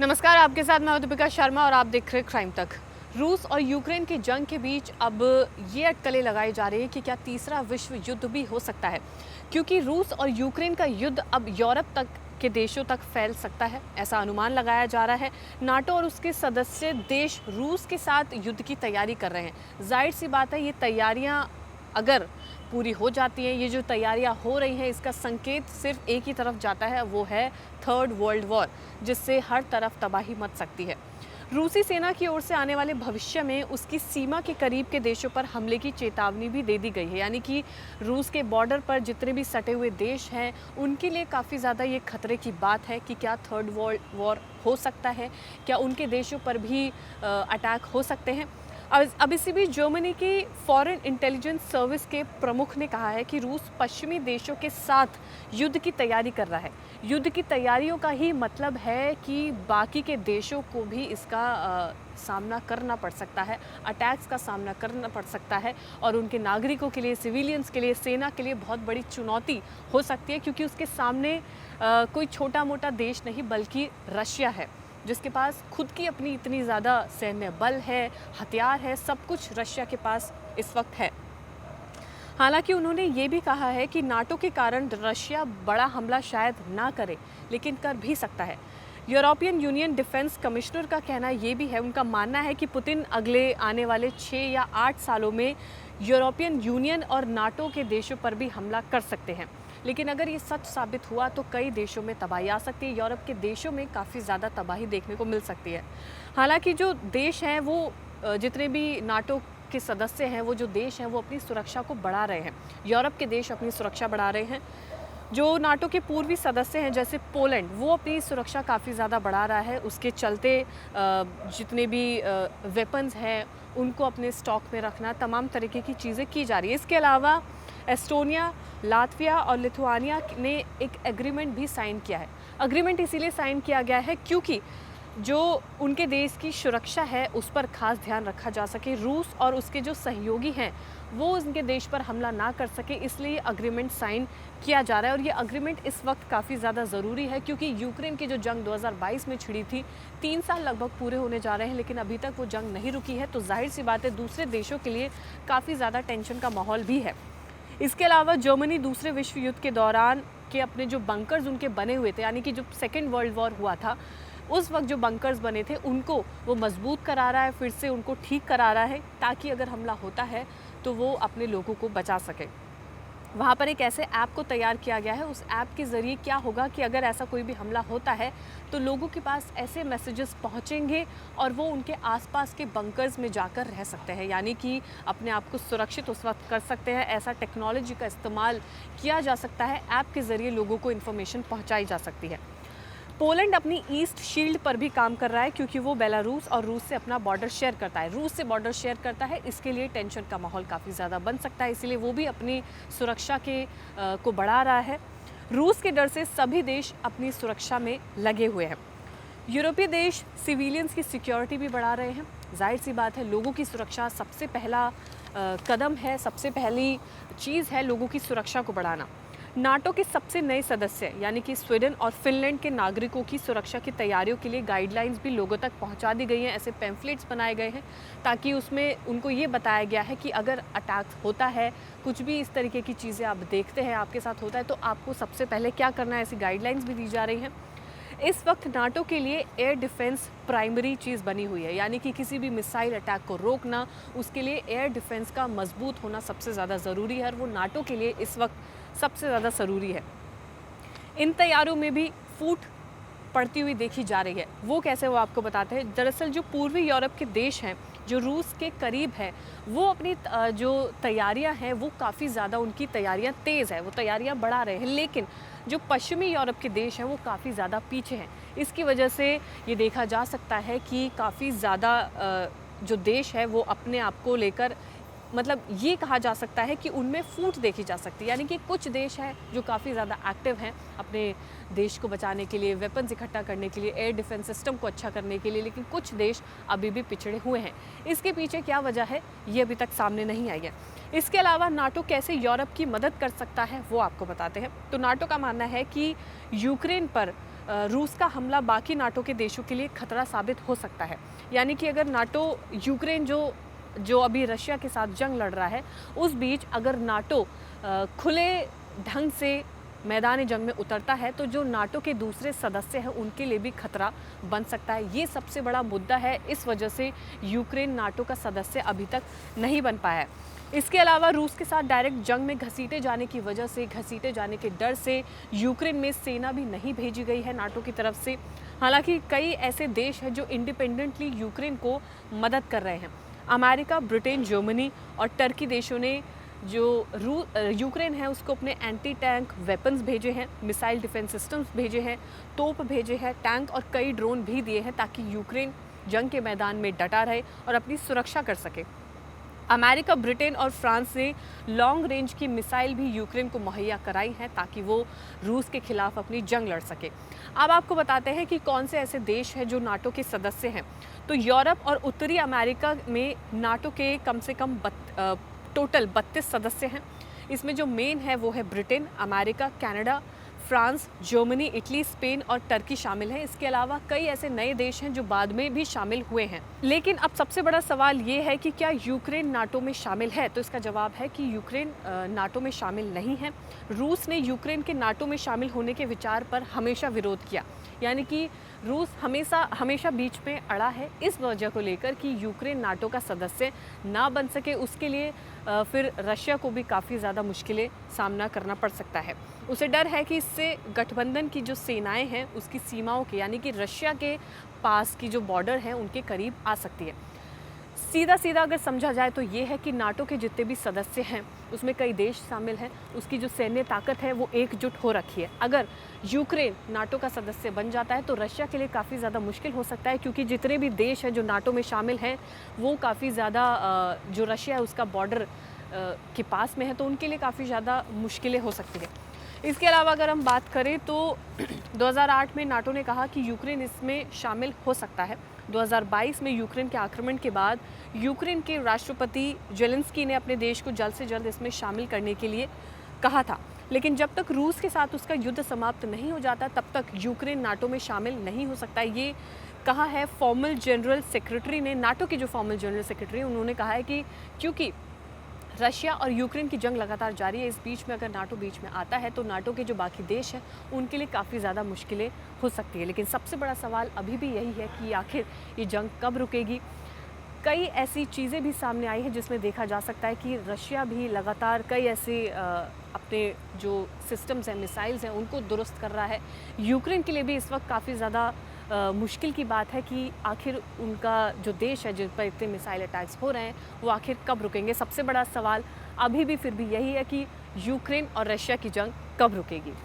नमस्कार, आपके साथ मैं हूं दीपिका शर्मा और आप देख रहे हैं क्राइम तक। रूस और यूक्रेन की जंग के बीच अब ये अटकलें लगाई जा रही है कि क्या तीसरा विश्व युद्ध भी हो सकता है, क्योंकि रूस और यूक्रेन का युद्ध अब यूरोप तक के देशों तक फैल सकता है, ऐसा अनुमान लगाया जा रहा है। नाटो और उसके सदस्य देश रूस के साथ युद्ध की तैयारी कर रहे हैं। जाहिर सी बात है, ये तैयारियां अगर पूरी हो जाती हैं, ये जो तैयारियां हो रही हैं, इसका संकेत सिर्फ एक ही तरफ जाता है, वो है थर्ड वर्ल्ड वॉर, जिससे हर तरफ तबाही मच सकती है। रूसी सेना की ओर से आने वाले भविष्य में उसकी सीमा के करीब के देशों पर हमले की चेतावनी भी दे दी गई है, यानी कि रूस के बॉर्डर पर जितने भी सटे हुए देश हैं, उनके लिए काफ़ी ज़्यादा ये खतरे की बात है कि क्या थर्ड वर्ल्ड वॉर हो सकता है, क्या उनके देशों पर भी अटैक हो सकते हैं। अब इसी बीच जर्मनी की फॉरेन इंटेलिजेंस सर्विस के प्रमुख ने कहा है कि रूस पश्चिमी देशों के साथ युद्ध की तैयारी कर रहा है। युद्ध की तैयारियों का ही मतलब है कि बाकी के देशों को भी इसका सामना करना पड़ सकता है, अटैक्स का सामना करना पड़ सकता है, और उनके नागरिकों के लिए, सिविलियंस के लिए, सेना के लिए बहुत बड़ी चुनौती हो सकती है, क्योंकि उसके सामने कोई छोटा मोटा देश नहीं बल्कि रशिया है, जिसके पास खुद की अपनी इतनी ज़्यादा सैन्य बल है, हथियार है, सब कुछ रशिया के पास इस वक्त है। हालांकि उन्होंने ये भी कहा है कि नाटो के कारण रशिया बड़ा हमला शायद ना करे, लेकिन कर भी सकता है। यूरोपियन यूनियन डिफेंस कमिश्नर का कहना ये भी है, उनका मानना है कि पुतिन अगले आने वाले 6 या 8 सालों में यूरोपियन यूनियन और नाटो के देशों पर भी हमला कर सकते हैं। लेकिन अगर ये सच साबित हुआ तो कई देशों में तबाही आ सकती है, यूरोप के देशों में काफ़ी ज़्यादा तबाही देखने को मिल सकती है। हालांकि जो देश हैं वो जितने भी नाटो के सदस्य हैं, वो जो देश हैं वो अपनी सुरक्षा को बढ़ा रहे हैं। यूरोप के देश अपनी सुरक्षा बढ़ा रहे हैं। जो नाटो के पूर्वी सदस्य हैं जैसे पोलैंड, वो अपनी सुरक्षा काफ़ी ज़्यादा बढ़ा रहा है। उसके चलते जितने भी वेपन्स हैं उनको अपने स्टॉक में रखना, तमाम तरीके की चीज़ें की जा रही है। इसके अलावा एस्टोनिया, लातविया और लिथुआनिया ने एक एग्रीमेंट भी साइन किया है। एग्रीमेंट इसीलिए साइन किया गया है क्योंकि जो उनके देश की सुरक्षा है उस पर खास ध्यान रखा जा सके, रूस और उसके जो सहयोगी हैं वो उनके देश पर हमला ना कर सके, इसलिए अग्रीमेंट साइन किया जा रहा है। और ये अग्रीमेंट इस वक्त काफ़ी ज़्यादा ज़रूरी है, क्योंकि यूक्रेन की जो जंग 2022 में छिड़ी थी, 3 साल लगभग पूरे होने जा रहे हैं, लेकिन अभी तक वो जंग नहीं रुकी है। तो जाहिर सी बात है, दूसरे देशों के लिए काफ़ी ज़्यादा टेंशन का माहौल भी है। इसके अलावा जर्मनी दूसरे विश्व युद्ध के दौरान के अपने जो बंकर्स उनके बने हुए थे, यानी कि जो सेकेंड वर्ल्ड वॉर हुआ था उस वक्त जो बंकर्स बने थे उनको वो मजबूत करा रहा है, फिर से उनको ठीक करा रहा है, ताकि अगर हमला होता है तो वो अपने लोगों को बचा सके। वहाँ पर एक ऐसे ऐप को तैयार किया गया है। उस ऐप के ज़रिए क्या होगा कि अगर ऐसा कोई भी हमला होता है तो लोगों के पास ऐसे मैसेजेस पहुँचेंगे और वो उनके आसपास के बंकर्स में जाकर रह सकते हैं, यानी कि अपने आप को सुरक्षित उस वक्त कर सकते हैं। ऐसा टेक्नोलॉजी का इस्तेमाल किया जा सकता है, ऐप के ज़रिए लोगों को इन्फॉर्मेशन पहुँचाई जा सकती है। पोलैंड अपनी ईस्ट शील्ड पर भी काम कर रहा है, क्योंकि वो बेलारूस और रूस से अपना बॉर्डर शेयर करता है, रूस से बॉर्डर शेयर करता है। इसके लिए टेंशन का माहौल काफ़ी ज़्यादा बन सकता है, इसीलिए वो भी अपनी सुरक्षा को बढ़ा रहा है। रूस के डर से सभी देश अपनी सुरक्षा में लगे हुए हैं। यूरोपीय देश सिविलियंस की सिक्योरिटी भी बढ़ा रहे हैं। जाहिर सी बात है, लोगों की सुरक्षा सबसे पहला कदम है, सबसे पहली चीज़ है लोगों की सुरक्षा को बढ़ाना। नाटो के सबसे नए सदस्य यानी कि स्वीडन और फिनलैंड के नागरिकों की सुरक्षा की तैयारियों के लिए गाइडलाइंस भी लोगों तक पहुंचा दी गई हैं। ऐसे पैम्फलेट्स बनाए गए हैं ताकि उसमें उनको ये बताया गया है कि अगर अटैक होता है, कुछ भी इस तरीके की चीज़ें आप देखते हैं, आपके साथ होता है, तो आपको सबसे पहले क्या करना है, ऐसी गाइडलाइंस भी दी जा रही हैं। इस वक्त नाटो के लिए एयर डिफेंस प्राइमरी चीज़ बनी हुई है, यानी कि किसी भी मिसाइल अटैक को रोकना, उसके लिए एयर डिफेंस का मजबूत होना सबसे ज़्यादा ज़रूरी है, और वो नाटो के लिए इस वक्त सबसे ज़्यादा ज़रूरी है। इन तैयारियों में भी फूट पड़ती हुई देखी जा रही है। वो कैसे, वो आपको बताते हैं। दरअसल जो पूर्वी यूरोप के देश हैं जो रूस के करीब है, वो अपनी जो तैयारियां हैं वो काफ़ी ज़्यादा, उनकी तैयारियां तेज़ है, वो तैयारियां बढ़ा रहे हैं। लेकिन जो पश्चिमी यूरोप के देश हैं वो काफ़ी ज़्यादा पीछे हैं। इसकी वजह से ये देखा जा सकता है कि काफ़ी ज़्यादा जो देश है वो अपने आप को लेकर, मतलब ये कहा जा सकता है कि उनमें फूट देखी जा सकती है, यानी कि कुछ देश हैं जो काफ़ी ज़्यादा एक्टिव हैं अपने देश को बचाने के लिए, वेपन्स इकट्ठा करने के लिए, एयर डिफेंस सिस्टम को अच्छा करने के लिए, लेकिन कुछ देश अभी भी पिछड़े हुए हैं। इसके पीछे क्या वजह है ये अभी तक सामने नहीं आई है। इसके अलावा नाटो कैसे यूरोप की मदद कर सकता है वो आपको बताते हैं। तो नाटो का मानना है कि यूक्रेन पर रूस का हमला बाकी नाटो के देशों के लिए खतरा साबित हो सकता है। यानी कि अगर नाटो यूक्रेन जो अभी रशिया के साथ जंग लड़ रहा है, उस बीच अगर नाटो खुले ढंग से मैदान जंग में उतरता है तो जो नाटो के दूसरे सदस्य हैं उनके लिए भी खतरा बन सकता है। ये सबसे बड़ा मुद्दा है, इस वजह से यूक्रेन नाटो का सदस्य अभी तक नहीं बन पाया है। इसके अलावा रूस के साथ डायरेक्ट जंग में घसीटे जाने की वजह से, घसीटे जाने के डर से यूक्रेन में सेना भी नहीं भेजी गई है नाटो की तरफ से। हालांकि कई ऐसे देश हैं जो इंडिपेंडेंटली यूक्रेन को मदद कर रहे हैं। अमेरिका, ब्रिटेन, जर्मनी और टर्की देशों ने जो यूक्रेन है उसको अपने एंटी टैंक वेपन्स भेजे हैं, मिसाइल डिफेंस सिस्टम्स भेजे हैं, तोप भेजे हैं, टैंक और कई ड्रोन भी दिए हैं ताकि यूक्रेन जंग के मैदान में डटा रहे और अपनी सुरक्षा कर सके। अमेरिका, ब्रिटेन और फ्रांस ने लॉन्ग रेंज की मिसाइल भी यूक्रेन को मुहैया कराई हैं ताकि वो रूस के खिलाफ अपनी जंग लड़ सके। अब आपको बताते हैं कि कौन से ऐसे देश हैं जो नाटो के सदस्य हैं। तो यूरोप और उत्तरी अमेरिका में नाटो के कम से कम टोटल 32 सदस्य हैं। इसमें जो मेन है वो है Britain, America, Canada, France, Germany, Italy, Spain और टर्की शामिल हैं। इसके अलावा कई ऐसे नए देश हैं जो बाद में भी शामिल हुए हैं। लेकिन अब सबसे बड़ा सवाल ये है कि क्या यूक्रेन नाटो में शामिल है? तो इसका जवाब है कि यूक्रेन नाटो में शामिल नहीं है। रूस ने यूक्रेन के नाटो में शामिल होने के विचार पर हमेशा विरोध किया, यानी कि रूस हमेशा बीच में अड़ा है इस वजह को लेकर कि यूक्रेन नाटो का सदस्य ना बन सके। उसके लिए फिर रशिया को भी काफ़ी ज़्यादा मुश्किलें सामना करना पड़ सकता है। उसे डर है कि इससे गठबंधन की जो सेनाएं हैं उसकी सीमाओं के, यानी कि रशिया के पास की जो बॉर्डर है उनके करीब आ सकती है। सीधा अगर समझा जाए तो ये है कि नाटो के जितने भी सदस्य हैं उसमें कई देश शामिल हैं, उसकी जो सैन्य ताकत है वो एकजुट हो रखी है। अगर यूक्रेन नाटो का सदस्य बन जाता है तो रशिया के लिए काफ़ी ज़्यादा मुश्किल हो सकता है, क्योंकि जितने भी देश हैं जो नाटो में शामिल हैं वो काफ़ी ज़्यादा जो रशिया है उसका बॉर्डर के पास में है, तो उनके लिए काफ़ी ज़्यादा मुश्किलें हो सकती है। इसके अलावा अगर हम बात करें तो 2008 में नाटो ने कहा कि यूक्रेन इसमें शामिल हो सकता है। 2022 में यूक्रेन के आक्रमण के बाद यूक्रेन के राष्ट्रपति जेलेंस्की ने अपने देश को जल्द से जल्द इसमें शामिल करने के लिए कहा था, लेकिन जब तक रूस के साथ उसका युद्ध समाप्त नहीं हो जाता तब तक यूक्रेन नाटो में शामिल नहीं हो सकता। ये कहा है फॉर्मल जनरल सेक्रेटरी ने, नाटो के जो फॉर्मल जनरल सेक्रेटरी उन्होंने कहा है कि क्योंकि रशिया और यूक्रेन की जंग लगातार जारी है, इस बीच में अगर नाटो बीच में आता है तो नाटो के जो बाकी देश हैं उनके लिए काफ़ी ज़्यादा मुश्किलें हो सकती है। लेकिन सबसे बड़ा सवाल अभी भी यही है कि आखिर ये जंग कब रुकेगी। कई ऐसी चीज़ें भी सामने आई हैं जिसमें देखा जा सकता है कि रशिया भी लगातार कई ऐसे अपने जो सिस्टम्स हैं, मिसाइल्स हैं, उनको दुरुस्त कर रहा है। यूक्रेन के लिए भी इस वक्त काफ़ी ज़्यादा मुश्किल की बात है कि आखिर उनका जो देश है जिन पर इतने मिसाइल अटैक्स हो रहे हैं वो आखिर कब रुकेंगे। सबसे बड़ा सवाल अभी भी फिर भी यही है कि यूक्रेन और रशिया की जंग कब रुकेगी।